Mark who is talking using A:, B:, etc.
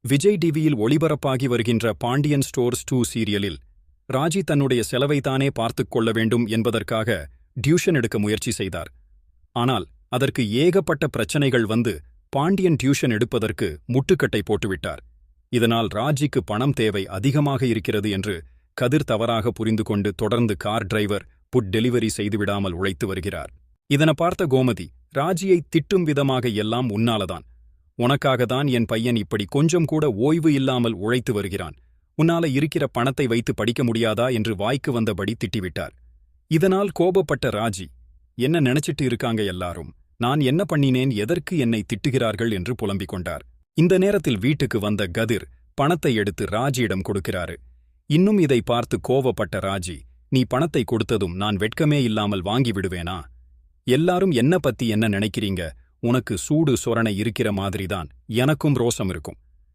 A: விஜய் டிவியில் ஒளிபரப்பாகி வருகின்ற பாண்டியன் ஸ்டோர்ஸ் 2 சீரியலில் ராஜி தன்னுடைய செலவைத்தானே பார்த்துக் கொள்ள வேண்டும் என்பதற்காக டியூஷன் எடுக்க முயற்சி செய்தார். ஆனால் அதற்கு ஏகப்பட்ட பிரச்சனைகள் வந்து பாண்டியன் டியூஷன் எடுப்பதற்கு முட்டுக்கட்டை போட்டுவிட்டார். இதனால் ராஜிக்கு பணம் தேவை அதிகமாக இருக்கிறது என்று கதிர் தவறாக புரிந்து கொண்டு தொடர்ந்து கார் டிரைவர் புட் டெலிவரி செய்துவிடாமல் உழைத்து வருகிறார். இதனை பார்த்த கோமதி, ராஜியை திட்டும் விதமாக எல்லாம் உன்னாலதான், உனக்காகத்தான் என் பையன் இப்படி கொஞ்சம் கூட ஓய்வு இல்லாமல் உழைத்து வருகிறான், உன்னால இருக்கிற பணத்தை வைத்து படிக்க முடியாதா என்று வாய்க்கு வந்தபடி திட்டிவிட்டார். இதனால் கோபப்பட்ட ராஜி, என்ன நினைச்சிட்டு இருக்காங்க எல்லாரும், நான் என்ன பண்ணினேன், எதற்கு என்னை திட்டுகிறார்கள் என்று புலம்பிக் கொண்டார். இந்த நேரத்தில் வீட்டுக்கு வந்த கதிர் பணத்தை எடுத்து ராஜியிடம் கொடுக்கிறாரு. இன்னும் இதை பார்த்து கோவப்பட்ட ராஜி, நீ பணத்தை கொடுத்ததும் நான் வெட்கமே இல்லாமல் வாங்கி விடுவேனா? எல்லாரும் என்ன பத்தி என்ன நினைக்கிறீங்க? உனக்கு சூடு சொரணை இருக்கிற மாதிரிதான் எனக்கும் ரோசம் இருக்கும்.